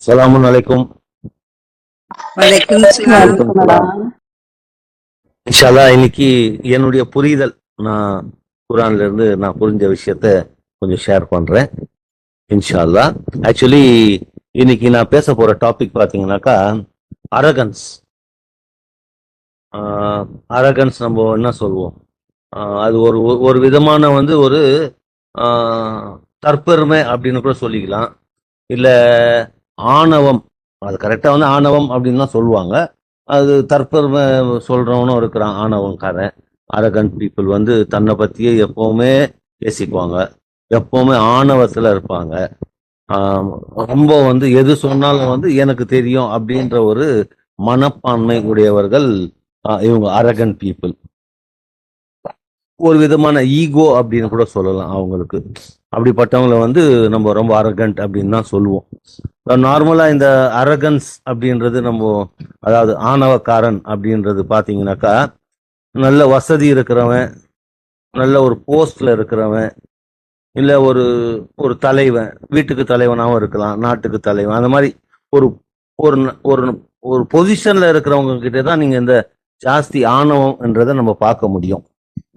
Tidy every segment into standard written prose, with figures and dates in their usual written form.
அஸ்ஸலாமு அலைக்கும். வலைக்கும் சலாம். இன்ஷா அல்லாஹ் இன்னைக்கு என்னுடைய புரிதல், நான் குர்ஆன்ல இருந்து நான் புரிஞ்ச விஷயத்த கொஞ்சம் ஷேர் பண்றேன் இன்ஷா அல்லாஹ். ஆக்சுவலி இன்னைக்கு நான் பேச போற டாபிக் பாத்தீங்கன்னாக்கா அரகன்ஸ். அரகன்ஸ் நம்ம என்ன சொல்லுவோம், அது ஒரு ஒரு விதமான ஒரு தற்பெருமை அப்படின்னு கூட சொல்லிக்கலாம். இல்ல ஆணவம், அது கரெக்டா ஆணவம் அப்படின்னு தான் சொல்லுவாங்க. அது தற்பெருமை சொல்றவனும் இருக்கிறான், ஆணவங்காரன். அரகன் பீப்புள் தன்னை பத்தியே எப்பவுமே பேசிக்குவாங்க, எப்பவுமே ஆணவத்துல இருப்பாங்க. ரொம்ப எது சொன்னாலும் எனக்கு தெரியும் அப்படின்ற ஒரு மனப்பான்மை உடையவர்கள் இவங்க அரகன் பீப்புள். ஒரு விதமான ஈகோ அப்படின்னு கூட சொல்லலாம் அவங்களுக்கு. அப்படிப்பட்டவங்களை நம்ம ரொம்ப அரகண்ட் அப்படின்னு தான் சொல்லுவோம். நார்மலா இந்த அரகன்ஸ் அப்படின்றது நம்ம, அதாவது ஆணவக்காரன் அப்படின்றது பாத்தீங்கன்னாக்கா, நல்ல வசதி இருக்கிறவன், நல்ல ஒரு போஸ்ட்ல இருக்கிறவன், இல்ல ஒரு ஒரு தலைவன், வீட்டுக்கு தலைவனாகவும் இருக்கலாம், நாட்டுக்கு தலைவன், அந்த மாதிரி ஒரு ஒரு ஒரு ஒரு பொசிஷன்ல இருக்கிறவங்க கிட்டே தான் நீங்க இந்த ஜாஸ்தி ஆணவம்ன்றதை நம்ம பார்க்க முடியும்.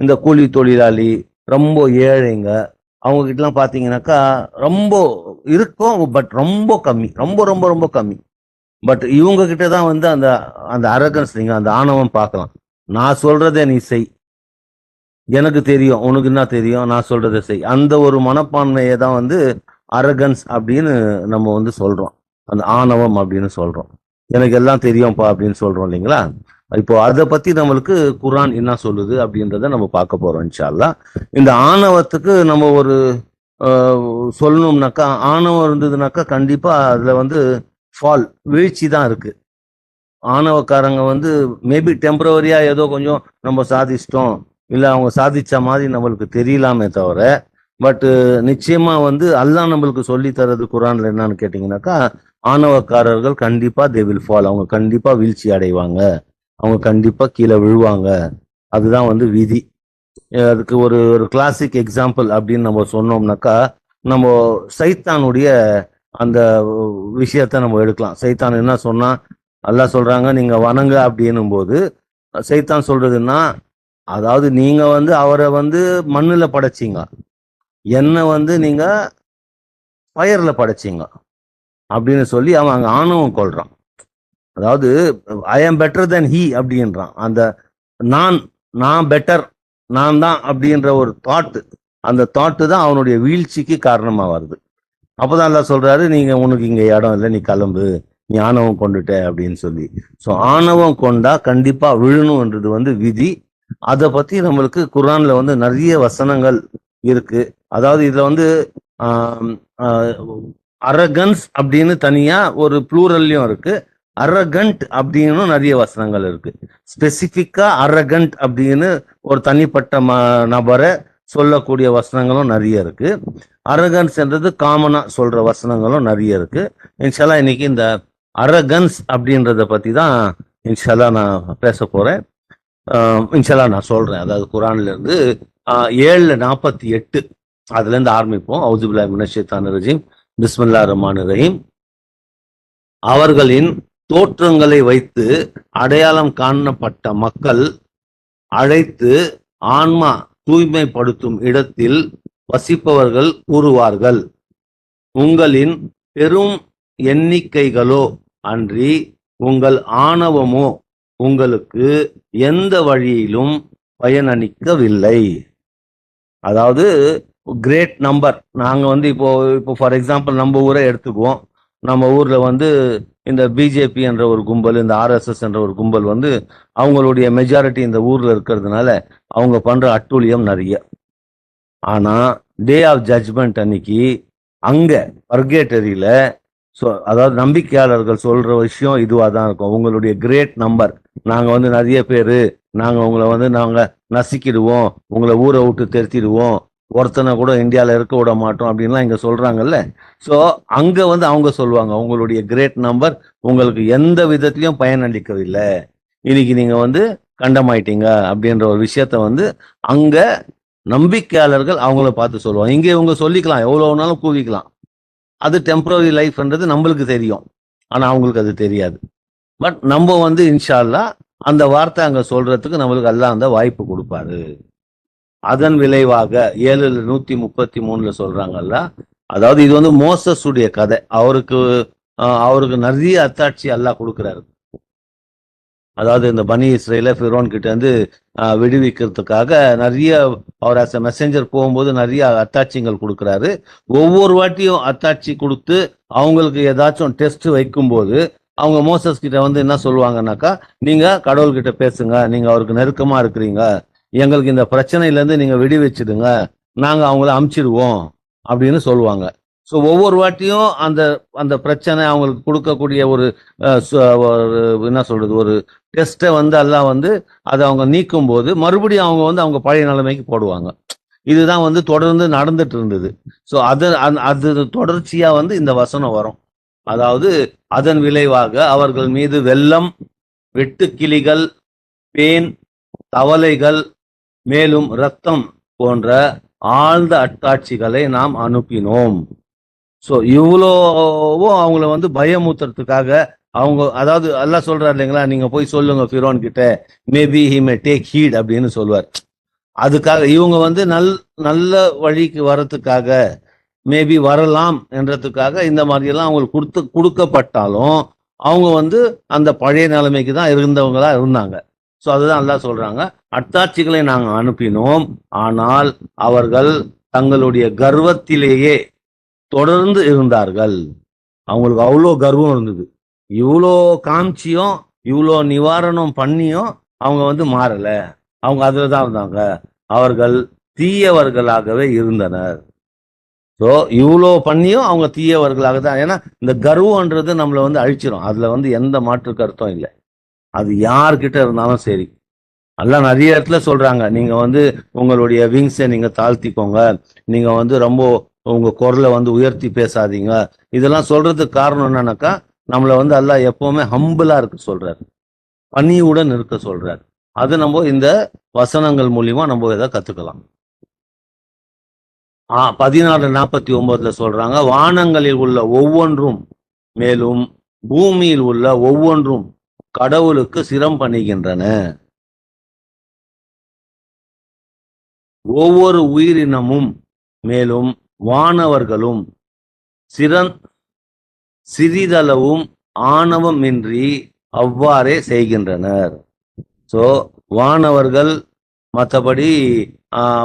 இந்த கூலி தொழிலாளி, ரொம்ப ஏழைங்க, அவங்க கிட்டலாம் பாத்தீங்கன்னாக்கா ரொம்ப இருக்கும், பட் ரொம்ப கம்மி, ரொம்ப ரொம்ப ரொம்ப கம்மி. பட் இவங்க கிட்ட தான் அந்த அந்த அரகன்ஸ், நீங்க அந்த ஆணவம் பார்க்கலாம். நான் சொல்றதை நீ செய், எனக்கு தெரியும், உனக்கு என்ன தெரியும், நான் சொல்றதை செய், அந்த ஒரு மனப்பான்மையை தான் அரகன்ஸ் அப்படின்னு நம்ம சொல்றோம், அந்த ஆணவம் அப்படின்னு சொல்றோம். எனக்கு எல்லாம் தெரியும்ப்பா அப்படின்னு சொல்றோம் இல்லைங்களா. இப்போ அதை பத்தி நம்மளுக்கு குர்ஆன் என்ன சொல்லுது அப்படின்றத நம்ம பார்க்க போறோம் இன்ஷா அல்லாஹ். இந்த ஆணவத்துக்கு நம்ம ஒரு சொல்லணும்னாக்கா, ஆணவம் இருந்ததுனாக்கா கண்டிப்பா அதுல ஃபால், வீழ்ச்சி தான் இருக்கு. ஆணவக்காரங்க மேபி டெம்பரவரியா ஏதோ கொஞ்சம் நம்ம சாதிச்சிட்டோம், இல்ல அவங்க சாதிச்ச மாதிரி நம்மளுக்கு தெரியலாமே தவிர, பட் நிச்சயமா அல்லாஹ் நம்மளுக்கு சொல்லி தரது குர்ஆன்ல என்னன்னு கேட்டீங்கன்னாக்கா, ஆணவக்காரர்கள் கண்டிப்பா தே வில் ஃபால், அவங்க கண்டிப்பா வீழ்ச்சி அடைவாங்க, அவங்க கண்டிப்பா கீழே விழுவாங்க. அதுதான் விதி. அதுக்கு ஒரு ஒரு கிளாசிக் எக்ஸாம்பிள் அப்படின்னு நம்ம சொன்னோம்னாக்கா, நம்ம சைத்தானுடைய அந்த விஷயத்த நம்ம எடுக்கலாம். சைத்தான் என்ன சொன்னா, அல்லாஹ் சொல்றாங்க நீங்க வணங்க அப்படின்னும் போது, சைத்தான் சொல்றதுன்னா, அதாவது நீங்க அவரை மண்ணுல படைச்சீங்க, என்ன நீங்க ஃபயர்ல படைச்சீங்க அப்படின்னு சொல்லி அவன் அங்க ஆணவம் கொள்றான். அதாவது ஐ ஆம் பெட்டர் தென் ஹீ அப்படின்றான். அந்த நான் பெட்டர், நான் தான் அப்படின்ற ஒரு தாட், அந்த தாட்டு தான் அவனுடைய வீழ்ச்சிக்கு காரணமா வருது. அப்பதான் அல்லாஹ் சொல்றாரு, நீங்க உனக்கு இங்க இடம் இல்லை, நீ கிளம்பு, நீ ஆணவம் கொண்டுட்ட அப்படின்னு சொல்லி. ஸோ ஆணவம் கொண்டா கண்டிப்பா விழணும்ன்றது விதி. அதை பத்தி நம்மளுக்கு குர்ஆன்ல நிறைய வசனங்கள் இருக்கு. அதாவது இதுல அரகன்ஸ் அப்படின்னு தனியா ஒரு ப்ளூரல்லையும் இருக்கு, அரகண்ட் அப்படின்னு நிறைய வசனங்கள் இருக்கு. ஸ்பெசிபிக்கா அரகண்ட் அப்படின்னு ஒரு தனிப்பட்ட நபரை சொல்லக்கூடிய வசனங்களும் நிறைய இருக்கு. அரகன்ஸ் என்றது காமனா சொல்ற வசனங்களும் நிறைய இருக்கு. இன்ஷா அல்லாஹ் இன்னைக்கு இந்த அரகன்ஸ் அப்படின்றத பத்தி தான் இன்ஷா அல்லாஹ் நான் பேச போறேன். இன்ஷா அல்லாஹ் நான் சொல்றேன். அதாவது குர்ஆன்ல இருந்து 7:48 அதுல இருந்து ஆரம்பிப்போம். அவுது பில்லாஹி மினஷ் ஷைத்தானிர் ரஜீம், பிஸ்மில்லாஹிர் ரஹ்மானிர் ரஹீம். அவர்களின் தோற்றங்களை வைத்து அடையாளம் காணப்பட்ட மக்கள் அழைத்து ஆன்மா தூய்மைப்படுத்தும் இடத்தில் வசிப்பவர்கள் கூறுவார்கள், உங்களின் பெரும் எண்ணிக்கைகளோ அன்றி உங்கள் ஆணவமோ உங்களுக்கு எந்த வழியிலும் பயனளிக்கவில்லை. அதாவது கிரேட் நம்பர். நாங்க இப்போ ஃபார் எக்ஸாம்பிள் நம்ம ஊரை எடுத்துக்குவோம். நம்ம ஊர்ல இந்த பிஜேபி என்ற ஒரு கும்பல், இந்த ஆர்எஸ்எஸ் என்ற ஒரு கும்பல் அவங்களுடைய மெஜாரிட்டி இந்த ஊர்ல இருக்கிறதுனால அவங்க பண்ற அட்டூழியம் நிறைய. ஆனா டே ஆஃப் ஜட்ஜ்மெண்ட் அன்னைக்கு அங்க பர்கேட்டரியில, அதாவது நம்பிக்கையாளர்கள் சொல்ற விஷயம் இதுவா தான் இருக்கும். உங்களுடைய கிரேட் நம்பர், நாங்க நிறைய பேரு, நாங்க உங்களை நாங்க நசுக்கிடுவோம், உங்களை ஊரை விட்டு தெருத்திடுவோம், ஒருத்தனை கூட இந்தியாவில் இருக்க விட மாட்டோம் அப்படின்லாம் இங்க சொல்றாங்கல்ல. ஸோ அங்க அவங்க சொல்லுவாங்க, உங்களுடைய கிரேட் நம்பர் உங்களுக்கு எந்த விதத்திலையும் பயனளிக்கவில்லை, இன்னைக்கு நீங்க கண்டமாயிட்டீங்க அப்படின்ற ஒரு விஷயத்த அங்க நம்பிக்கையாளர்கள் அவங்கள பார்த்து சொல்லுவாங்க. இங்கே இவங்க சொல்லிக்கலாம், எவ்வளவுனாலும் கூவிக்கலாம். அது டெம்பரரி லைஃப்ன்றது நம்மளுக்கு தெரியும், ஆனா அவங்களுக்கு அது தெரியாது. பட் நம்ம வந்து இன்ஷா அல்லாஹ் அந்த வார்த்தை அங்க சொல்றதுக்கு நம்மளுக்கு அல்லாஹ் அந்த வாய்ப்பு கொடுப்பாரு. அதன் விளைவாக 7:133 சொல்றாங்கல்ல, அதாவது இது வந்து மோசஸ் உடைய கதை. அவருக்கு நிறைய அத்தாட்சி அல்லாஹ் கொடுக்கிறாரு. அதாவது இந்த பனி இஸ்ரேல ஃபிரோன் கிட்ட இருந்து விடுவிக்கிறதுக்காக நிறைய அவர் அஸ் மெசஞ்சர் போகும்போது நிறைய அத்தாட்சிகள் கொடுக்குறாரு. ஒவ்வொரு வாட்டியும் அத்தாட்சி கொடுத்து அவங்களுக்கு ஏதாச்சும் டெஸ்ட் வைக்கும்போது அவங்க மோசஸ் கிட்ட வந்து என்ன சொல்லுவாங்கன்னாக்கா, நீங்க கடவுள்கிட்ட பேசுங்க, நீங்க அவருக்கு நெருக்கமா இருக்கிறீங்க, எங்களுக்கு இந்த பிரச்சனையில இருந்து நீங்க விடுவிச்சிடுங்க, நாங்க அவங்கள அமுச்சிடுவோம் அப்படின்னு சொல்லுவாங்க. ஸோ ஒவ்வொரு வாட்டியும் அந்த அந்த பிரச்சனை அவங்களுக்கு கொடுக்கக்கூடிய ஒரு என்ன சொல்றது, ஒரு டெஸ்ட்டை வந்து எல்லாம் வந்து அதை அவங்க நீக்கும் போது மறுபடியும் அவங்க வந்து அவங்க பழைய நிலைமைக்கு போடுவாங்க. இதுதான் வந்து தொடர்ந்து நடந்துட்டு இருந்தது. ஸோ அது தொடர்ச்சியா வந்து இந்த வசனம் வரும். அதாவது அதன் விளைவாக அவர்கள் மீது வெள்ளம், வெட்டுக்கிளிகள், பேன், தவளைகள், மேலும் இரத்தம் போன்ற ஆழ்ந்த அட்டாட்சிகளை நாம் அனுப்பினோம். ஸோ இவ்வளோவும் அவங்கள வந்து பயமுத்துறதுக்காக அவங்க, அதாவது அல்லாஹ் சொல்றாரு இல்லைங்களா, நீங்க போய் சொல்லுங்க ஃபிரோன் கிட்ட, maybe he may take heat அப்படின்னு சொல்லுவார். அதுக்காக இவங்க வந்து நல்ல வழிக்கு வர்றதுக்காக, மேபி வரலாம் என்றதுக்காக இந்த மாதிரி எல்லாம் அவங்களுக்கு கொடுக்கப்பட்டாலும் அவங்க வந்து அந்த பழைய நிலைமைக்கு தான் இருந்தவங்களா இருந்தாங்க. ஸோ அதுதான் அல்லாஹ் சொல்றாங்க, அத்தாட்சிகளை நாங்கள் அனுப்பினோம், ஆனால் அவர்கள் தங்களுடைய கர்வத்திலேயே தொடர்ந்து இருந்தார்கள். அவங்களுக்கு அவ்வளோ கர்வம் இருந்தது. இவ்வளோ காமிச்சியும் இவ்வளோ நிவாரணம் பண்ணியும் அவங்க வந்து மாறல, அவங்க அதுல தான் இருந்தாங்க. அவர்கள் தீயவர்களாகவே இருந்தனர். ஸோ இவ்வளோ பண்ணியும் அவங்க தீயவர்களாக தான். ஏன்னா இந்த கர்வம்ன்றது நம்மளை வந்து அழிச்சிடும், அதுல வந்து எந்த மாற்று கருத்தும் இல்லை. அது யார்கிட்ட இருந்தாலும் சரி. எல்லாம் நிறைய இடத்துல சொல்றாங்க, நீங்க வந்து உங்களுடைய விங்ஸை நீங்க தாழ்த்திக்கோங்க, நீங்க வந்து ரொம்ப உங்க குரலை வந்து உயர்த்தி பேசாதீங்க. இதெல்லாம் சொல்றதுக்கு காரணம் என்னன்னாக்கா, நம்மளை வந்து அல்லாஹ் எப்பவுமே ஹம்பிளா இருக்க சொல்றாரு, பணியுடன் இருக்க சொல்றாரு. அது நம்ம இந்த வசனங்கள் மூலியமா நம்ம இதை கத்துக்கலாம். 14:49 சொல்றாங்க, வானங்களில் உள்ள ஒவ்வொன்றும் மேலும் பூமியில் உள்ள ஒவ்வொன்றும் கடவுளுக்கு சிரம் பணிகின்றன. ஒவ்வொரு உயிரினமும் மேலும் வானவர்களும் சிறிதளவும் ஆணவமின்றி அவ்வாறே செய்கின்றனர். ஸோ வானவர்கள் மற்றபடி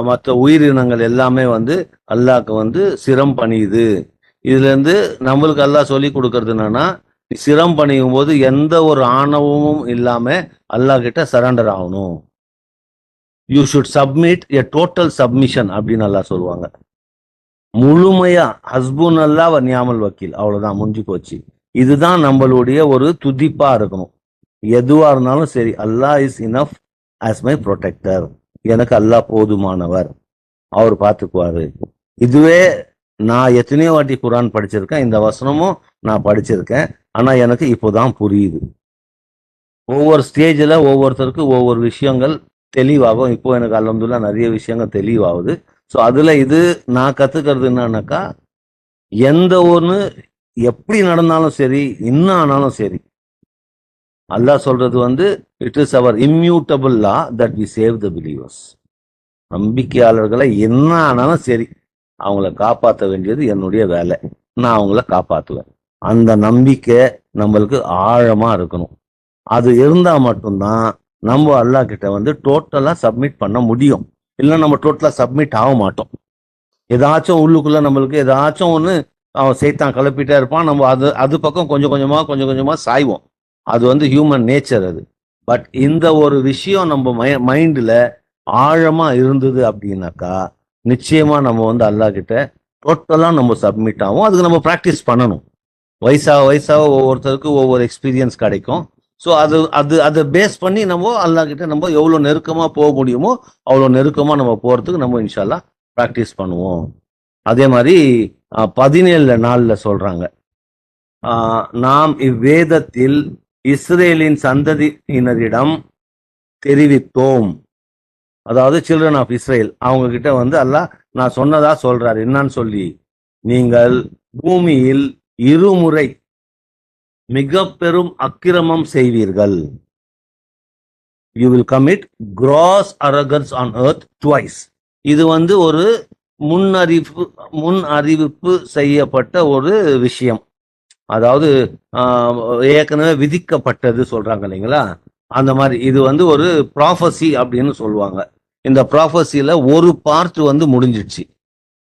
மற்ற உயிரினங்கள் எல்லாமே வந்து அல்லாஹ்க்கு வந்து சிரம் பணியுது. இதுல இருந்து நம்மளுக்கு அல்லாஹ் சொல்லி கொடுக்கறது என்னன்னா, சிரம் பணியும் போது எந்த ஒரு ஆணவமும் இல்லாம அல்லாஹ் கிட்ட சரண்டர் ஆகணும். You should submit a total submission அப்படின்னு அல்லாஹ் சொல்லுவாங்க. முழுமையா ஹஸ்புன் அல்லாஹ் வ நிஅமல் வக்கீல், அவ்வளவுதான், முடிஞ்சு போச்சு. இதுதான் நம்மளுடைய ஒரு துதிப்பா இருக்கணும். எதுவா இருந்தாலும் சரி, Allah is enough as my protector, எனக்கு அல்லாஹ் போதுமானவர், அவர் பார்த்துக்குவாரு. இதுவே நான் எத்தனையோ வாட்டி குரான் படிச்சிருக்கேன், இந்த வசனமும் நான் படிச்சிருக்கேன், ஆனா எனக்கு இப்போதான் புரியுது. ஒவ்வொரு ஸ்டேஜில் ஒவ்வொருத்தருக்கு ஒவ்வொரு விஷயங்கள் தெளிவாகும். இப்போ எனக்கு அல்ஹம்துலில்லாஹ் நிறைய விஷயங்கள் தெளிவாகுது. ஸோ அதுல இது நான் கத்துக்கிறது என்னன்னாக்கா, எந்த ஒன்று எப்படி நடந்தாலும் சரி, என்ன ஆனாலும் சரி, அல்லாஹ் சொல்றது வந்து it is our immutable law that we save the believers. நம்பிக்கையாளர்களை என்ன ஆனாலும் சரி அவங்கள காப்பாற்ற வேண்டியது என்னுடைய வேலை, நான் அவங்கள காப்பாற்றுவேன். அந்த நம்பிக்கை நம்மளுக்கு ஆழமா இருக்கணும். அது இருந்தா மட்டும்தான் நம்ம அல்லாஹ் கிட்ட வந்து டோட்டலா சப்மிட் பண்ண முடியும். இல்லை நம்ம டோட்டலா சப்மிட் ஆக மாட்டோம். ஏதாச்சும் உள்ளுக்குள்ள நம்மளுக்கு ஏதாச்சும் ஒன்று அவன் சைத்தான் கிளப்பிட்டே இருப்பான், நம்ம அது பக்கம் கொஞ்சம் கொஞ்சமா சாய்வோம். அது வந்து ஹியூமன் நேச்சர் அது. பட் இந்த ஒரு விஷயம் நம்ம மைண்ட்ல ஆழமா இருந்தது அப்படின்னாக்கா, நிச்சயமா நம்ம வந்து அல்லாஹ் கிட்ட டோட்டலா நம்ம சப்மிட் ஆகும். அதுக்கு நம்ம ப்ராக்டிஸ் பண்ணணும். வயசாக ஒவ்வொருத்தருக்கு ஒவ்வொரு எக்ஸ்பீரியன்ஸ் கிடைக்கும். ஸோ அதை பேஸ் பண்ணி நம்ம அல்லாஹ் கிட்ட நம்ம எவ்வளோ நெருக்கமாக போக முடியுமோ அவ்வளோ நெருக்கமாக நம்ம போகிறதுக்கு நம்ம இன்ஷா அல்லாஹ் ப்ராக்டிஸ் பண்ணுவோம். அதே மாதிரி 17:4 சொல்றாங்க, நாம் இவ்வேதத்தில் இஸ்ரேலின் சந்ததியினரிடம் தெரிவித்தோம். அதாவது சில்ட்ரன் ஆஃப் இஸ்ரேல், அவங்க கிட்ட வந்து அல்லாஹ் நான் சொன்னதா சொல்றாரு. என்னன்னு சொல்லி, நீங்கள் பூமியில் இருமுறை மிக பெரும் அக்கிரமம் செய்வீர்கள். You will commit gross arrogance on earth twice. இது வந்து ஒரு முன் அறிவிப்பு செய்யப்பட்ட ஒரு விஷயம். அதாவது ஏற்கனவே விதிக்கப்பட்டது சொல்றாங்க இல்லைங்களா, அந்த மாதிரி இது வந்து ஒரு ப்ராஃபஸி அப்படின்னு சொல்லுவாங்க. இந்த ப்ராஃபஸில ஒரு பார்ட் வந்து முடிஞ்சிடுச்சு.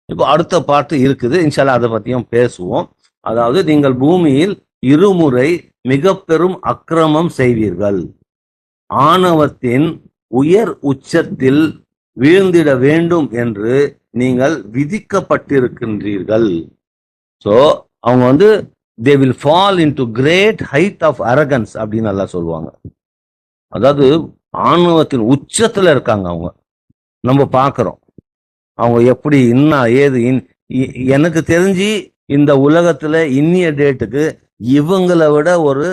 இப்போ அடுத்த பார்ட் இருக்குது. இன்ஷால்லா அதை பத்தியும் பேசுவோம். அதாவது நீங்கள் பூமியில் இருமுறை மிக பெரும் அக்கிரமம் செய்வீர்கள். ஆணவத்தின் உயர் உச்சத்தில் வீழ்ந்திட வேண்டும் என்று நீங்கள் விதிக்கப்பட்டிருக்கின்றீர்கள். ஸோ அவங்க வந்து they will fall into great height of arrogance அப்படின்னு நல்லா சொல்லுவாங்க. அதாவது ஆணவத்தின் உச்சத்துல இருக்காங்க அவங்க. நம்ம பார்க்கிறோம் அவங்க எப்படி ஏது எனக்கு தெரிஞ்சு இந்த உலகத்துல இன்னிய டேட்டுக்கு இவங்களை விட ஒரு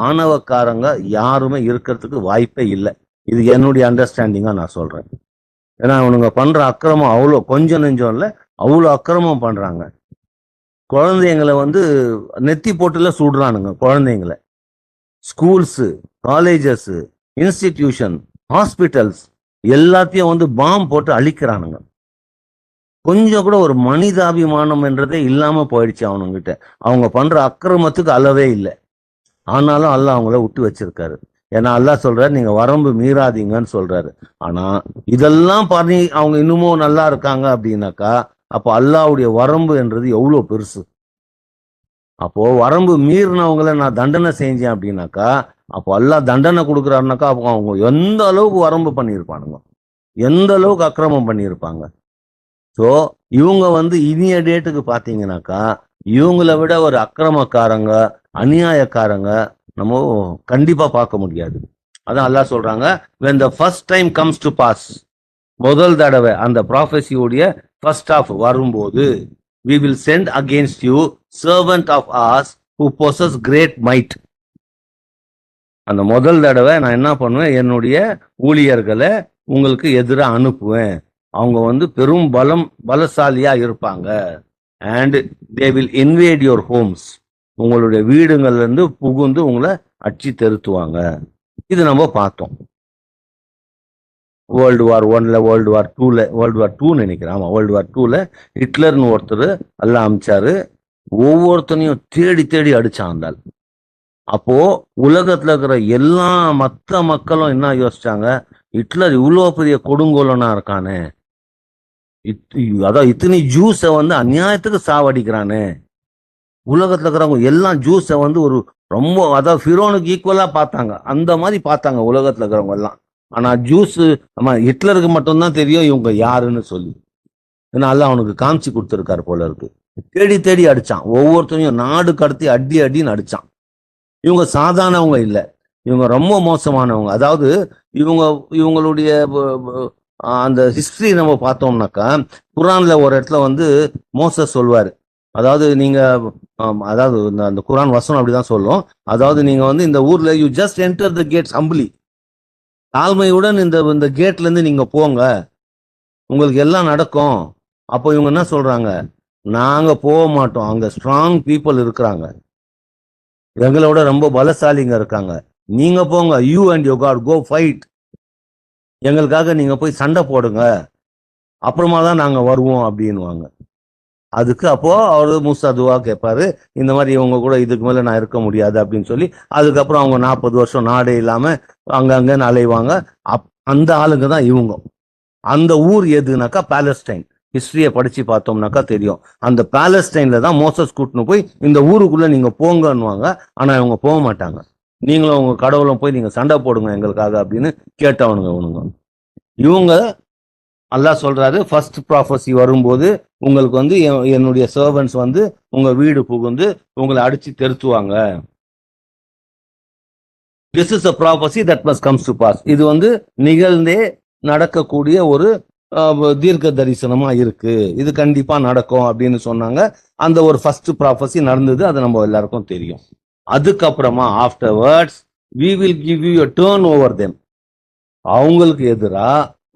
ஆணவக்காரங்க யாருமே இருக்கிறதுக்கு வாய்ப்பே இல்லை. இது என்னுடைய அண்டர்ஸ்டாண்டிங்கா நான் சொல்றேன். ஏன்னா அவனுங்க பண்ற அக்கிரமம் அவ்வளோ கொஞ்சம் நெஞ்சம் இல்லை, அவ்வளோ அக்கிரமம் பண்றாங்க. குழந்தைங்களை வந்து நெத்தி போட்டுல சுடுறானுங்க. குழந்தைங்களை ஸ்கூல்ஸ், காலேஜஸ், இன்ஸ்டிடியூஷன், ஹாஸ்பிட்டல்ஸ் எல்லாத்தையும் வந்து பாம் போட்டு அழிக்கிறானுங்க. கொஞ்சம் கூட ஒரு மனிதாபிமானம் என்றதே இல்லாம போயிடுச்சு அவனுங்கிட்ட. அவங்க பண்ற அக்கிரமத்துக்கு அளவே இல்லை. ஆனாலும் அல்லாஹ் அவங்கள விட்டு வச்சிருக்காரு. ஏன்னா அல்லாஹ் சொல்றாரு நீங்க வரம்பு மீறாதீங்கன்னு சொல்றாரு. ஆனா இதெல்லாம் பண்ணி அவங்க இன்னமும் நல்லா இருக்காங்க அப்படின்னாக்கா அப்போ அல்லாஹ்வுடைய வரம்பு என்றது எவ்வளவு பெருசு. அப்போ வரம்பு மீறினவங்களை நான் தண்டனை செஞ்சேன் அப்படின்னாக்கா அப்போ அல்லாஹ் தண்டனை கொடுக்குறாருனாக்கா அப்போ அவங்க எந்த அளவுக்கு வரம்பு பண்ணியிருப்பானுங்க, எந்த அளவுக்கு அக்கிரமம் பண்ணியிருப்பாங்க. ஸோ இவங்க வந்து இனிய டேட்டுக்கு பார்த்தீங்கன்னாக்கா இவங்கள விட ஒரு அக்கிரமக்காரங்க, அநியாயக்காரங்க நம்ம கண்டிப்பா பார்க்க முடியாது. அதான் அல்லாஹ் சொல்றாங்க when the first time comes to pass, முதல் தடவை அந்த ப்ராஃபஸியோடைய ஃபர்ஸ்ட் ஆஃப் வரும்போது we will send against you servant of ours who possess great might. அந்த முதல் தடவை நான் என்ன பண்ணுவேன், என்னுடைய ஊழியர்களை உங்களுக்கு எதிராக அனுப்புவேன். அவங்க வந்து பெரும் பலசாலியா இருப்பாங்க. and they will invade your homes, உங்களுடைய வீடுகள்ல இருந்து புகுந்து உங்களை அடிச்சு தெருத்துவாங்க. இது நம்ம பார்த்தோம் வேர்ல்டு வார் 1ல, வேர்ல்டு வார் 2 நினைக்கிறேன். ஆமா, வேர்ல்டு வார் 2ல ஹிட்லர்னு ஒருத்தர் எல்லாம் அமிச்சாரு. ஒவ்வொருத்தனையும் தேடி தேடி அடிச்சாந்தால். அப்போ உலகத்துல இருக்கிற எல்லா மற்ற மக்களும் என்ன யோசிச்சாங்க, ஹிட்லர் இவ்வளோ பெரிய கொடுங்கோலனா இருக்கானே, அதான் இத்தனை ஜூஸை வந்து அநியாயத்துக்கு சாவடிக்கிறானே. உலகத்துல இருக்கிறவங்க எல்லாம் ஜூஸை வந்து ஒரு ரொம்ப அதாவது ஃபிரோனுக்கு ஈக்குவலா பார்த்தாங்க. அந்த மாதிரி பார்த்தாங்க உலகத்துல இருக்கிறவங்க எல்லாம். ஆனா ஜூஸ் நம்ம ஹிட்லருக்கு மட்டும்தான் தெரியும் இவங்க யாருன்னு சொல்லி. ஏன்னா எல்லாம் அவனுக்கு காமிச்சு கொடுத்துருக்காரு போல இருக்கு. தேடி தேடி அடிச்சான். ஒவ்வொருத்தரையும் நாடு கடத்தி அடின்னு அடிச்சான். இவங்க சாதாரணவங்க இல்லை, இவங்க ரொம்ப மோசமானவங்க. அதாவது இவங்களுடைய அந்த ஹிஸ்டரி நம்ம பார்த்தோம்னாக்கா குரான்ல ஒரு இடத்துல வந்து மோசஸ் சொல்வாரு, அதாவது நீங்க அதாவது அந்த குரான் வசனம் அப்படிதான் சொல்லும். அதாவது நீங்க வந்து இந்த ஊர்ல you just enter the gates humbly, தாழ்மையுடன் இந்த கேட்ல இருந்து நீங்க போங்க, உங்களுக்கு எல்லாம் நடக்கும். அப்போ இவங்க என்ன சொல்றாங்க, நாங்க போக மாட்டோம், அங்க ஸ்ட்ராங் பீப்புள் இருக்கிறாங்க, எங்களோட ரொம்ப பலசாலிங்க இருக்காங்க, நீங்க போங்க, you and your god go fight, எங்களுக்காக நீங்க போய் சண்டை போடுங்க, அப்புறமா தான் நாங்க வருவோம் அப்படின்வாங்க. அதுக்கு அப்போ அவரு மூசா துவா கேட்பாரு, இந்த மாதிரி இவங்க கூட இதுக்கு மேல நான் இருக்க முடியாது அப்படின்னு சொல்லி. அதுக்கப்புறம் அவங்க 40 வருஷம் நாடே இல்லாம அங்கங்க அலைவாங்க. அந்த ஆளுங்க தான் இவங்க. அந்த ஊர் எதுனாக்கா பாலஸ்டைன். ஹிஸ்டரியை படிச்சு பார்த்தோம்னாக்கா தெரியும். அந்த பாலஸ்டைன்ல தான் மோசஸ் கூட்டின்னு போய் இந்த ஊருக்குள்ள நீங்க போங்கன்னுவாங்க. ஆனா இவங்க போக மாட்டாங்க. நீங்களும் உங்க கடவுளும் போய் நீங்க சண்டை போடுங்க எங்களுக்காக அப்படின்னு கேட்டவனுங்க இவனுங்க. இவங்க அல்லாஹ் சொல்றாரு ஃபர்ஸ்ட் ப்ராஃபஸி வரும்போது உங்களுக்கு வந்து என்னுடைய சர்வன்ட்ஸ் வந்து உங்க வீடு புகுந்து உங்களை அடிச்சு தெருத்துவாங்க. This is a prophecy that must come to pass. இது வந்து நிகழ்ந்தே நடக்கக்கூடிய ஒரு தீர்க்க தரிசனமா இருக்கு, இது கண்டிப்பா நடக்கும் அப்படின்னு சொன்னாங்க. அந்த ஒரு ஃபர்ஸ்ட் ப்ராஃபஸி நடந்தது, அது நம்ம எல்லாருக்கும் தெரியும். அதுக்கப்புறமா afterwards we will give you a turn over them, அவங்களுக்கு எதிரா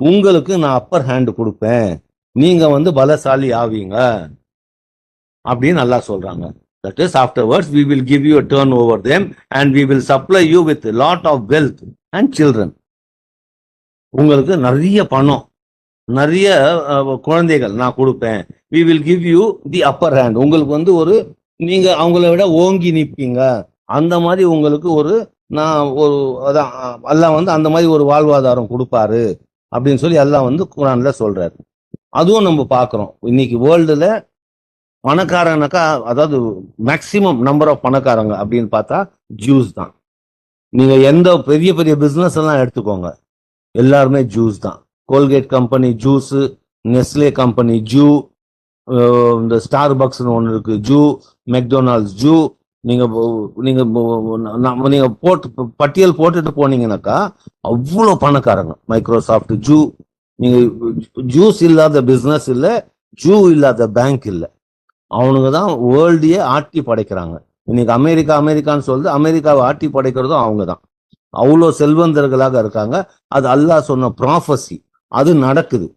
உங்களுக்கு நான் அப்பர் ஹேண்ட் கொடுப்பேன், நீங்க வந்து பலசாலி ஆவீங்க. அப்படின்னு நல்லா சொல்றாங்க. That is, afterwards we will give you a turn over them and we will supply you with a lot of wealth and children. உங்களுக்கு நிறைய பணம், நிறைய குழந்தைகள் நான் கொடுப்பேன். we will give you the upper hand. உங்களுக்கு வந்து ஒரு நீங்க அவங்கள விட ஓங்கி நிற்பீங்க. அந்த மாதிரி உங்களுக்கு ஒரு நான் ஒரு அதான் அல்லாஹ் வந்து அந்த மாதிரி ஒரு வாழ்வாதாரம் கொடுப்பாரு அப்படின்னு சொல்லி அல்லாஹ் வந்து குர்ஆன்ல சொல்றாரு. அதுவும் நம்ம பார்க்கிறோம். இன்னைக்கு வேர்ல்டுல பணக்காரனாக்கா, அதாவது மேக்சிமம் நம்பர் ஆஃப் பணக்காரங்க அப்படின்னு பார்த்தா ஜூஸ் தான். நீங்க எந்த பெரிய பெரிய பிசினஸ் எல்லாம் எடுத்துக்கோங்க, எல்லாருமே ஜூஸ் தான். Colgate company Jews, Nestle company Jew, இந்த ஸ்டார் பக்ஸ்னு ஒன்று இருக்கு ஜூ, மெக்டொனால்ட்ஸ் ஜூ. நீங்க நீங்க நீங்க போட்டு பட்டியல் போட்டுட்டு போனீங்கன்னாக்கா அவ்வளோ பணக்காரங்க. Microsoft Jew. நீங்க ஜூஸ் இல்லாத பிசினஸ் இல்லை, ஜூ இல்லாத பேங்க் இல்லை. அவனுங்க தான் வேர்ல்டையே ஆட்டி படைக்கிறாங்க. இன்னைக்கு அமெரிக்கான்னு சொல்லுது, அமெரிக்காவை ஆட்டி படைக்கிறதும் அவங்க தான். அவ்வளோ செல்வந்தர்களாக இருக்காங்க. அது அல்லாஹ் சொன்ன ப்ராஃபஸி, அது நடக்குது.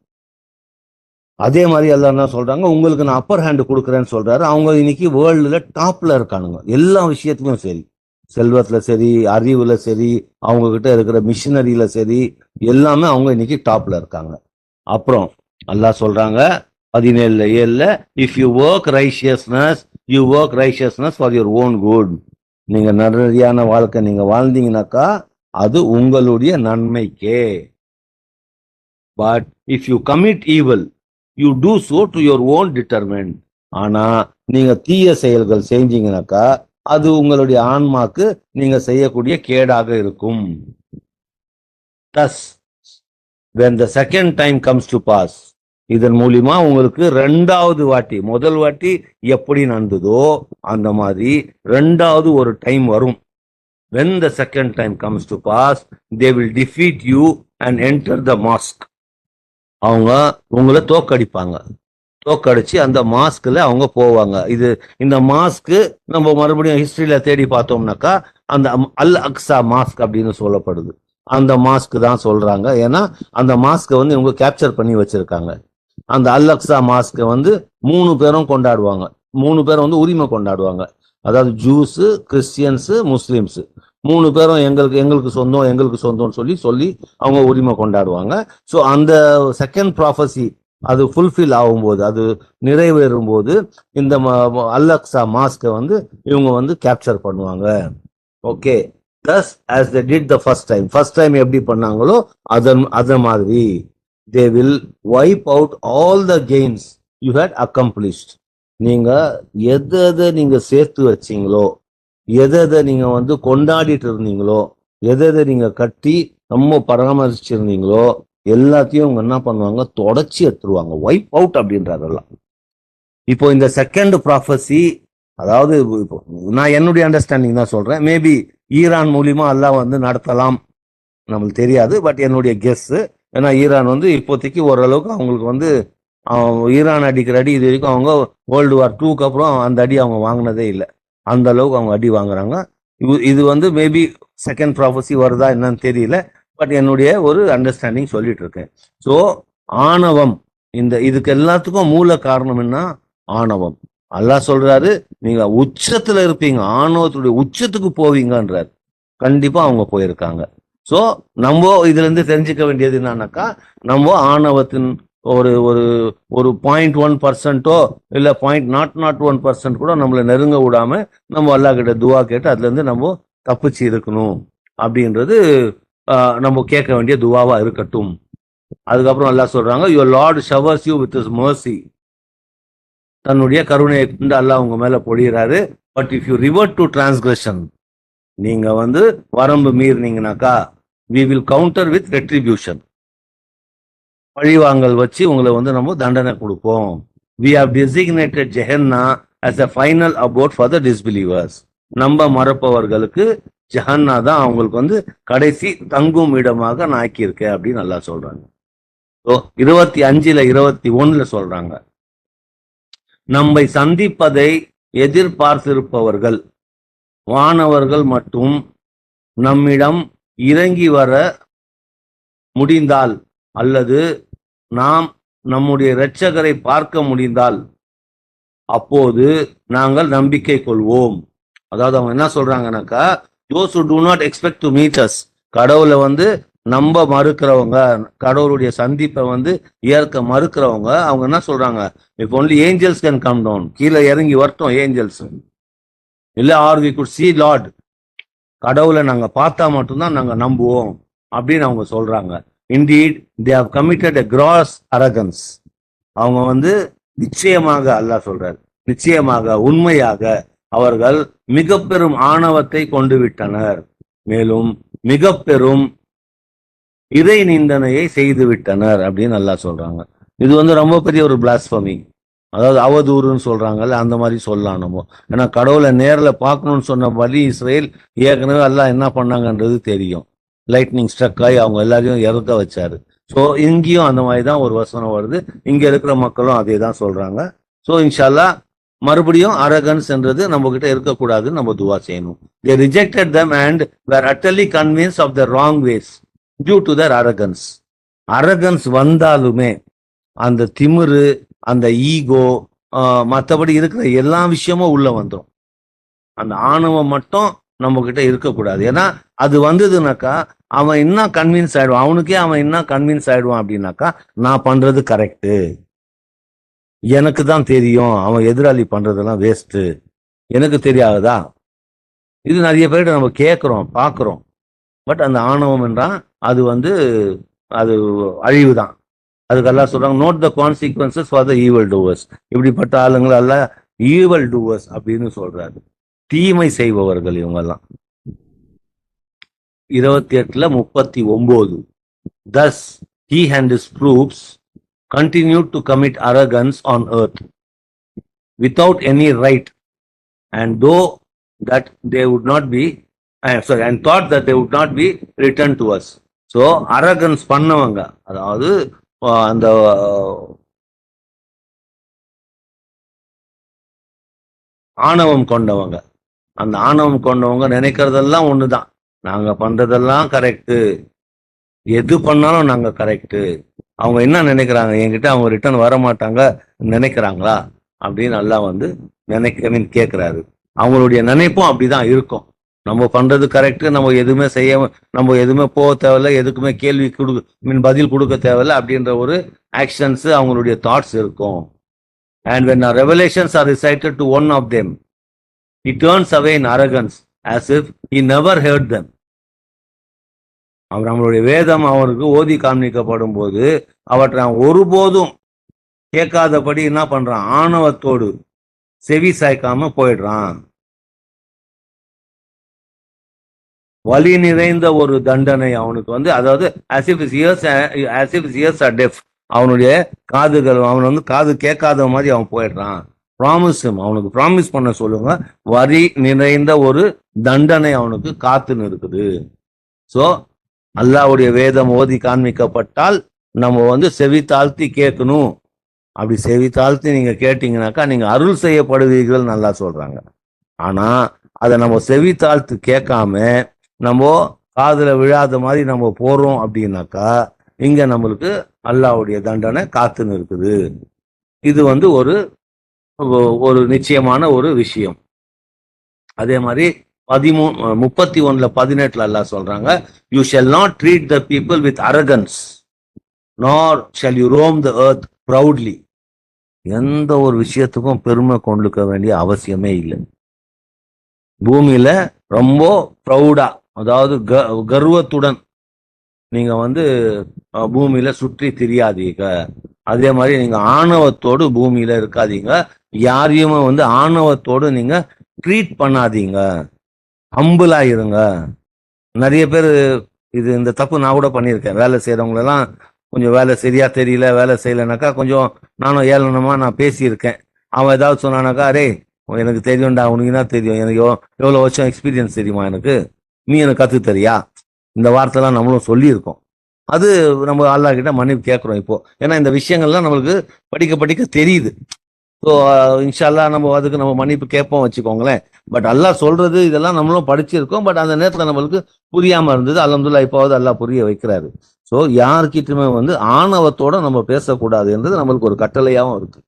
அதே மாதிரி அல்லாஹ் என்ன சொல்றாங்க, உங்களுக்கு நான் அப்பர் ஹேண்ட் கொடுக்குறேன்னு சொல்றாரு. அவங்க இன்னைக்கு வேர்ல்டுல டாப்ல இருக்கானுங்க, எல்லா விஷயத்துலயும் சரி, செல்வத்துல சரி, அறிவுல சரி, அவங்க கிட்ட இருக்கிற மிஷினரியில சரி, எல்லாமே அவங்க இன்னைக்கு டாப்ல இருக்காங்க. அப்புறம் அல்லாஹ் சொல்றாங்க 17:7, if you work righteousness, you work righteousness for your own good. நீங்க நல்லறியான வாழ்க்கை நீங்க வாழ்ந்தீங்கன்னாக்கா அது உங்களுடைய நன்மைக்கே. But if you commit evil, you do so to your own detriment. ஆனா நீங்க தீய செயல்கள் செஞ்சீங்கன்னாக்கா அது உங்களுடைய ஆன்மாக்கு நீங்க செய்யக்கூடிய கேடாக இருக்கும். Thus, when the second time comes to pass, இதன் மூலியமா உங்களுக்கு ரெண்டாவது வாட்டி, முதல் வாட்டி எப்படி நடந்ததோ அந்த மாதிரி ரெண்டாவது ஒரு டைம் வரும். when the second time comes to pass, they will defeat you and enter the mosque. அவங்க உங்களை தோக்கடிப்பாங்க. தோக்கடிச்சு அந்த மாஸ்க்ல அவங்க போவாங்க. இந்த மாஸ்க்கு நம்ம மறுபடியும் ஹிஸ்டரியில தேடி பார்த்தோம்னாக்கா அந்த அல் அக்ஸா மாஸ்க் அப்படின்னு சொல்லப்படுது. அந்த மாஸ்க் தான் சொல்றாங்க. ஏன்னா அந்த மாஸ்கை வந்து இவங்க கேப்சர் பண்ணி வச்சிருக்காங்க. அந்த அல் அக்ஸா மாஸ்கை வந்து 3 பேரும் கொண்டாடுவாங்க. 3 பேரும் வந்து உரிமை கொண்டாடுவாங்க. அதாவது ஜூஸ், கிறிஸ்டியன்ஸ், முஸ்லிம்ஸ் 3 பேரும் எங்களுக்கு சொந்தம், எங்களுக்கு சொந்தம்னு சொல்லி அவங்க உரிமை கொண்டாடுவாங்க. ஸோ அந்த செகண்ட் ப்ராஃபஸி அது ஃபுல்ஃபில் ஆகும்போது, அது நிறைவேறும் போது இந்த அல் அக்ஸா மாஸ்கை வந்து இவங்க வந்து கேப்சர் பண்ணுவாங்க. Okay, thus as they did the first time எப்படி பண்ணாங்களோ அத மாதிரி they will wipe out all the gains you had accomplished. நீங்க எதை நீங்க சேர்த்து வச்சீங்களோ, எதை நீங்க வந்து கொண்டாடிட்டு இருந்தீங்களோ, எதை நீங்க கட்டி ரொம்ப பராமரிச்சிருந்தீங்களோ எல்லாத்தையும் அவங்க என்ன பண்ணுவாங்க, தொடச்சி எடுத்துருவாங்க. வைப் அவுட் அப்படின்றதெல்லாம். இப்போ இந்த செகண்ட் ப்ராஃபஸி, அதாவது இப்போ நான் என்னுடைய அண்டர்ஸ்டாண்டிங் தான் சொல்றேன். மேபி ஈரான் மூலியமா அல்லாஹ் வந்து நடத்தலாம், நம்மளுக்கு தெரியாது. பட் என்னுடைய கெஸ், ஏன்னா ஈரான் வந்து இப்போதைக்கு ஓரளவுக்கு அவங்களுக்கு வந்து ஈரான் அடிக்கிற அடி இது வரைக்கும் அவங்க வேர்ல்டு வார் 2க்கு அப்புறம் அந்த அடி அவங்க வாங்கினதே இல்லை. அந்த அளவுக்கு அவங்க அடி வாங்குறாங்க. இது வந்து மேபி செகண்ட் ப்ராஃபஸி வருதா என்னன்னு தெரியல. பட் என்னுடைய ஒரு அண்டர்ஸ்டாண்டிங் சொல்லிட்டு இருக்கேன். ஸோ ஆணவம், இதுக்கு எல்லாத்துக்கும் மூல காரணம் என்ன? ஆணவம். அல்லாஹ் சொல்றாரு, நீங்க உச்சத்துல இருப்பீங்க, ஆணவத்துடைய உச்சத்துக்கு போவீங்கன்றார். கண்டிப்பா அவங்க போயிருக்காங்க. ஸோ நம்ம இதுல இருந்து தெரிஞ்சுக்க வேண்டியது என்னன்னாக்கா, நம்ம ஆணவத்தின் ஒரு ஒரு ஒரு 0.1% இல்ல 0.001% கூட நம்மளை நெருங்க விடாம நம்ம அல்லாஹ் கிட்ட துவா கேட்டு அதுல இருந்து நம்ம தப்பிச்சு இருக்கணும் அப்படின்றது நம்ம கேட்க வேண்டிய துவாவா இருக்கட்டும். அதுக்கப்புறம் அல்லாஹ் சொல்றாங்க, your Lord showers you with his mercy. தன்னுடைய கருணையை கொண்டு அல்லாஹ் உங்க மேல பொழிகிறாரு. But if you revert to transgression, நீங்க வந்து வரம்பு மீறினீங்கனாக்கா we will counter with retribution. பழிவாங்கல் வச்சு உங்களை வந்து நம்ம தண்டனை கொடுப்போம். we have designated Jahannam as a final abode for the disbelievers. நம்ம மறப்பவர்களுக்கு ஜஹன்னா தான் அவங்களுக்கு வந்து கடைசி தங்கும் இடமாக நான் ஆக்கியிருக்கேன் அப்படின்னு நல்லா சொல்றாங்க. 25:21 சொல்றாங்க, நம்மை சந்திப்பதை எதிர்பார்த்திருப்பவர்கள் வானவர்கள் மட்டும் நம்மிடம் இறங்கி வர முடிந்தால் அல்லது நாம் நம்முடைய இரட்சகரை பார்க்க முடிந்தால் அப்போது நாங்கள் நம்பிக்கை கொள்வோம். அதாவது அவங்க என்ன சொல்றாங்கன்னாக்கா, those who do not expect to meet us, கடவுளை வந்து நம்ப மறுக்கிறவங்க, கடவுளுடைய சந்திப்பை வந்து ஏற்க மறுக்கிறவங்க, அவங்க என்ன சொல்றாங்க, if only angels can come down, கீழே இறங்கி வரட்டும் ஏஞ்சல்ஸ், இல்ல or we could see Lord, கடவுளை நாங்க பார்த்தா மட்டும்தான் நாங்க நம்புவோம் அப்படின்னு அவங்க சொல்றாங்க. Indeed they have committed a gross arrogance. அவங்க வந்து நிச்சயமாக, அல்லாஹ் சொல்றார், நிச்சயமாக உண்மையாக அவர்கள் மிக பெரும் ஆணவத்தை கொண்டு விட்டனர், மேலும் மிக பெரும் இறை நிந்தனையை செய்து விட்டனர் அப்படின்னு அல்லாஹ் சொல்றாங்க. இது வந்து ரொம்ப பெரிய ஒரு பிளாஸ்பமி, அதாவது அவதூறுன்னு சொல்றாங்கல்ல, அந்த மாதிரி சொல்லலாம் நம்ம. ஏன்னா கடவுளை நேரில் பார்க்கணும்னு சொன்ன பலி இஸ்ரேல் ஏற்கனவே அல்லாஹ் என்ன பண்ணாங்கன்றது தெரியும். லைட்னிங் ஸ்ட்ரக் ஆகி அவங்க எல்லாரையும் இறக்க வச்சாரு. ஸோ இங்கேயும் அந்த மாதிரி தான் ஒரு வசனம் வருது. இங்க இருக்கிற மக்களும் அதே தான் சொல்றாங்க. ஸோ இன்ஷால்லா மறுபடியும் அரகன்ஸ் என்றது நம்ம கிட்ட இருக்கக்கூடாதுன்னு நம்ம துவா செய்யணும். They rejected them and were utterly convinced of their wrong ways due to their arrogance. Arrogance வந்தாலுமே அந்த திமிரு, அந்த ஈகோ, மற்றபடி இருக்கிற எல்லா விஷயமும் உள்ள வந்துடும். அந்த ஆணவம் மட்டும் நம்ம கிட்ட இருக்கக்கூடாது. ஏன்னா அது வந்ததுனாக்கா அவன் என்ன கன்வின்ஸ் ஆயிடுவான், அவனுக்கே அவன் என்ன கன்வின்ஸ் ஆயிடுவான் அப்படின்னாக்கா, நான் பண்றது கரெக்டு, எனக்கு தான் தெரியும், அவன் எதிராளி பண்றதெல்லாம் வேஸ்ட்டு, எனக்கு தெரியாததா. இது நிறைய பேர்கிட்ட நம்ம கேட்குறோம், பார்க்குறோம். பட் அந்த ஆணவம் என்றால் அது வந்து அது அழிவு தான். அதுக்கு எல்லாம் சொல்றாங்க, note the consequences for the evil doers. இப்படிப்பட்ட ஆளுங்களை எல்லாம் ஈவல் டூவர்ஸ் அப்படின்னு சொல்றாரு, தீமை செய்பவர்கள் இவங்கெல்லாம். 28:39 thus he and his troops continued to commit arrogance on earth without any right, and though that they would not be and thought that they would not be returned to us. So arrogance பண்ணவங்க, அதாவது அந்த ஆணவம் கொண்டவங்க, அந்த ஆணவம் கொண்டவங்க நினைக்கிறதெல்லாம் ஒண்ணுதான், நாங்க பண்றதெல்லாம் கரெக்டு, எது பண்ணாலும் நாங்க கரெக்டு. அவங்க என்ன நினைக்கிறாங்க, என்கிட்ட அவங்க ரிட்டர்ன் வர மாட்டாங்க நினைக்கிறாங்களா அப்படின்னு நல்லா வந்து நினைக்கிறேன்னு கேட்கிறாரு. அவங்களுடைய நினைப்பும் அப்படிதான் இருக்கும். நம்ம பண்றது கரெக்டு, நம்ம எதுவுமே நம்ம எதுவுமே போக தேவையில்ல, எதுக்குமே கேள்வி பதில் கொடுக்க தேவையில்ல அப்படின்ற ஒரு ஆக்ஷன்ஸ் அவங்களுடைய தாட்ஸ் இருக்கும். And when our revelations are recited to one of them, he turns away in arrogance as if he never heard them. அவர் நம்மளுடைய வேதம் அவருக்கு ஓதி காண்பிக்கப்படும் போது அவற்றை ஒருபோதும் கேட்காதபடி என்ன பண்றான், ஆணவத்தோடு செவி சாய்க்காம போயிடுறான். வலி நிறைந்த ஒரு தண்டனை அவனுக்கு வந்து, அதாவது as if his ears are deaf, அவனுடைய காதுகள், அவன் வந்து காது கேட்காத மாதிரி அவன் போயிடுறான். ப்ராமிஸ், அவனுக்கு ப்ராமிஸ் பண்ண சொல்லுங்க, வரி நிறைந்த ஒரு தண்டனை அவனுக்கு காத்துன்னு இருக்குது. ஸோ அல்லாஹ்வுடைய வேதம் ஓதி காண்பிக்கப்பட்டால் நம்ம வந்து செவி தாழ்த்தி கேட்கணும். அப்படி செவி தாழ்த்தி நீங்க கேட்டீங்கன்னாக்கா நீங்க அருள் செய்யப்படுவீர்கள் நல்லா சொல்றாங்க. ஆனா அதை நம்ம செவி தாழ்த்து கேட்காம நம்ம காதுல விழாத மாதிரி நம்ம போறோம் அப்படின்னாக்கா இங்க நம்மளுக்கு அல்லாஹ்வுடைய தண்டனை காத்துன்னு இருக்குது. இது வந்து ஒரு நிச்சயமான ஒரு விஷயம். அதே மாதிரி 31:18 அல்லாஹ் சொல்றாங்க, you shall not treat the people with arrogance nor shall you roam the earth proudly. எந்த ஒரு விஷயத்துக்கும் பெருமை கொண்டுக்க வேண்டிய அவசியமே இல்லை. பூமியில ரொம்ப ப்ரௌடா, அதாவது கர்வத்துடன் நீங்க வந்து பூமியில சுற்றி திரியாதீங்க. அதே மாதிரி நீங்க ஆணவத்தோடு பூமியில இருக்காதீங்க. யாரையுமே வந்து ஆணவத்தோடு நீங்க ட்ரீட் பண்ணாதீங்க. ஹம்பிளா இருங்க. நிறைய பேர் இந்த தப்பு நான் கூட பண்ணியிருக்கேன். வேலை செய்யறவங்களெல்லாம் கொஞ்சம் வேலை சரியா தெரியல, வேலை செய்யலைனாக்கா கொஞ்சம் நானும் ஏளனமா நான் பேசியிருக்கேன். அவன் ஏதாவது சொன்னானாக்கா, அரே எனக்கு தெரியும்டா, உனக்கு என்ன தெரியும், எனக்கு எவ்வளோ வருஷம் எக்ஸ்பீரியன்ஸ் தெரியுமா, எனக்கு நீ எனக்கு கற்று தரியா, இந்த வார்த்தைலாம் நம்மளும் சொல்லியிருக்கோம். அது நம்ம அல்லாஹ் கிட்ட மன்னிப்பு கேட்குறோம் இப்போ. ஏன்னா இந்த விஷயங்கள்லாம் நம்மளுக்கு படிக்க தெரியுது. ஸோ இன்ஷால்லா நம்ம அதுக்கு நம்ம மன்னிப்பு கேட்போம் வச்சுக்கோங்களேன். பட் அல்லாஹ் சொல்றது இதெல்லாம் நம்மளும் படிச்சிருக்கோம். பட் அந்த நேரத்தில் நம்மளுக்கு புரியாம இருந்தது. அல்ஹம்துலில்லாஹ் இப்போவது அல்லாஹ் புரிய வைக்கிறாரு. ஸோ யாருக்கிட்டுமே வந்து ஆணவத்தோட நம்ம பேசக்கூடாது என்றது நம்மளுக்கு ஒரு கட்டளையாகவும் இருக்கு.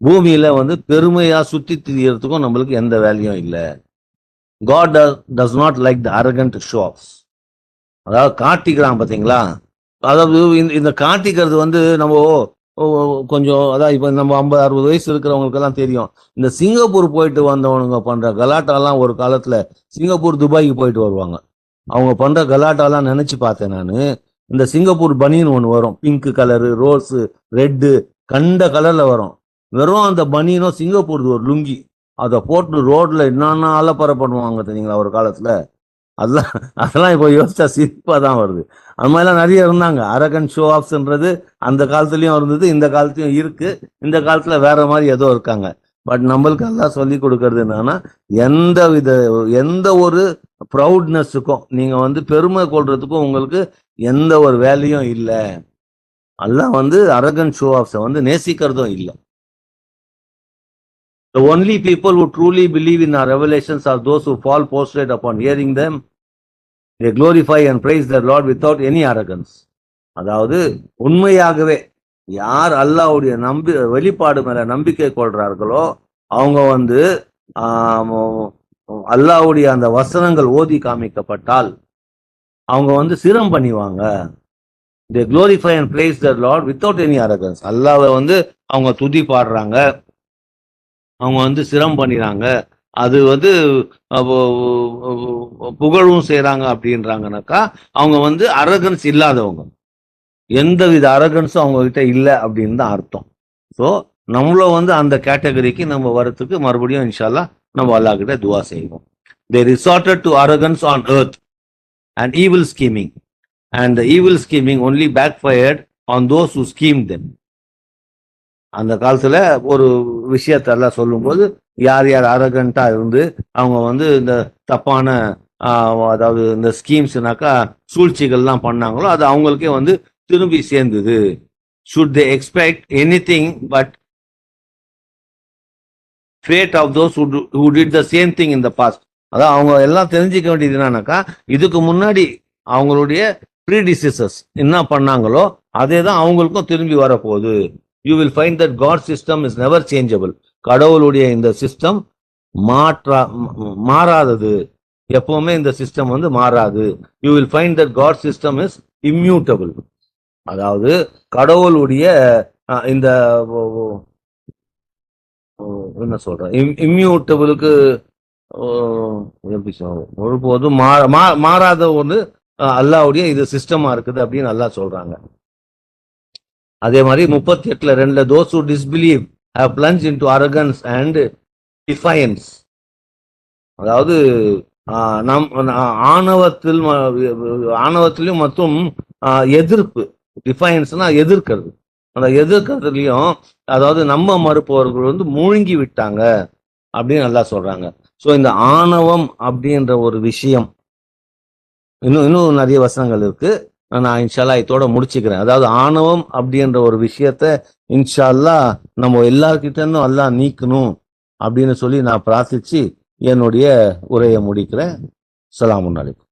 பூமியில வந்து பெருமையா சுத்தி திரியறதுக்கும் நம்மளுக்கு எந்த வேலையும் இல்லை. God does not like the arrogant show-offs. அதாவது காட்டிக்கிறான் பாத்தீங்களா? அதாவது இந்த காட்டிக்கிறது வந்து நம்ம கொஞ்சம் அதான் இப்ப நம்ம 50-60 வயசு இருக்கிறவங்களுக்கு எல்லாம் தெரியும். இந்த சிங்கப்பூர் போயிட்டு வந்தவனுங்க பண்ற கலாட்டாலாம் ஒரு காலத்துல சிங்கப்பூர் துபாய்க்கு போயிட்டு வருவாங்க. அவங்க பண்ற கலாட்டாலாம் நினைச்சு பார்த்தேன் நானு. இந்த சிங்கப்பூர் பனியன் ஒன்று வரும், பிங்க் கலரு, ரோஸு, ரெட்டு, கண்ட கலர்ல வரும். வெறும் அந்த பனியனும் சிங்கப்பூர் ஒரு லுங்கி அதை போட்டு ரோட்ல என்னென்ன அலப்பற பண்ணுவாங்க தெரியுங்களா ஒரு காலத்துல. அதெல்லாம் இப்போ யோசிச்சா சிரிப்பா தான் வருது. அது மாதிரிலாம் நிறைய இருந்தாங்க. அரகன் ஷோ ஆஃப்ஸ்ன்றது அந்த காலத்துலயும் இருந்தது, இந்த காலத்துலயும் இருக்கு. இந்த காலத்துல வேற மாதிரி ஏதோ இருக்காங்க. பட் நம்மளுக்கு எல்லாம் சொல்லி கொடுக்கறது என்னன்னா, எந்த ஒரு ப்ரௌட்னஸுக்கும் நீங்க வந்து பெருமை கொள்றதுக்கும் உங்களுக்கு எந்த ஒரு வேலையும் இல்லை. எல்லாம் வந்து அரகன் ஷோ ஆஃப்ஸை வந்து நேசிக்கிறதும் இல்லை. The only people who truly believe in our revelations are those who fall prostrate upon hearing them. They glorify and praise their Lord without any arrogance. அதாவது உண்மையாகவே யார் அல்லாஹ்வுடைய வெளிப்பாடு மேல நம்பிக்கை கொள்றார்களோ அவங்க வந்து அல்லாஹ்வுடைய அந்த வசனங்கள் ஓதி காமிக்கப்பட்டால் அவங்க வந்து சிரம் பண்ணிவாங்க. They glorify and praise their Lord without any arrogance. அல்லாஹ்வை வந்து அவங்க துதி பாடுறாங்க, அவங்க வந்து சிரம் பண்ணிடுறாங்க, அது வந்து புகழும் செய்யறாங்க அப்படின்றாங்கனாக்கா அவங்க வந்து அரகன்ஸ் இல்லாதவங்க. எந்தவித அரகன்ஸும் அவங்க கிட்ட இல்லை அப்படின்னு தான் அர்த்தம். ஸோ நம்மள வந்து அந்த கேட்டகரிக்கு நம்ம வரத்துக்கு மறுபடியும் இன்ஷால்லா நம்ம அல்லாஹ் கிட்ட துவா செய்வோம். They resorted to arrogance on earth and evil scheming, and the evil scheming only backfired on those who schemed them. அந்த காலத்துல ஒரு விஷயத்தெல்லாம் சொல்லும்போது யார் யார் அரகண்டா இருந்து அவங்க வந்து இந்த தப்பான அதாவது இந்த ஸ்கீம்ஸ்னாக்கா சூழ்ச்சிகள்லாம் பண்ணாங்களோ அது அவங்களுக்கே வந்து திரும்பி சேர்ந்தது. should they expect anything but fate of those who did the same thing in the past? அதான் அவங்க எல்லாம் தெரிஞ்சுக்க வேண்டியது என்னன்னாக்கா, இதுக்கு முன்னாடி அவங்களுடைய ப்ரீடிசஸர்ஸ் என்ன பண்ணாங்களோ அதே தான் அவங்களுக்கும் திரும்பி வரப்போகுது. You will find that God's system is never changeable. கடவுளுடைய இந்த சிஸ்டம் மாறாதது. எப்பவுமே இந்த சிஸ்டம் வந்து மாறாது. You will find that God's system is immutable. அதாவது கடவுளுடைய இந்த என்ன சொல்ற இம்மியூட்டபிளுக்கு எப்படி சொல்ற ஒருபோதும் மாறாத ஒன்று அல்லாஹ்வுடைய இது சிஸ்டமா இருக்குது அப்படின்னு அல்லாஹ் சொல்றாங்க. அதே மாதிரி 38:2 those who disbelieve have plunged into arrogance and defiance. அதாவது ஆணவத்திலும் மற்றும் எதிர்ப்பு. டிஃபைன்ஸ்னா எதிர்க்கிறது. அந்த எதிர்க்கிறதுலயும் அதாவது நம்ம மறுப்பவர்கள் வந்து மூழ்கி விட்டாங்க அப்படின்னு நல்லா சொல்றாங்க. ஸோ இந்த ஆணவம் அப்படின்ற ஒரு விஷயம் இன்னும் நிறைய வசனங்கள் இருக்கு. நான் இன்ஷால்லா இதோட முடிச்சுக்கிறேன். அதாவது ஆணவம் அப்படின்ற ஒரு விஷயத்த இன்ஷால்லா நம்ம எல்லார்கிட்ட இருந்தும் அல்லாஹ் நீக்கணும் அப்படின்னு சொல்லி நான் பிரார்த்திச்சு என்னுடைய உரையை முடிக்கிறேன். அஸ்ஸலாமு அலைக்கும்.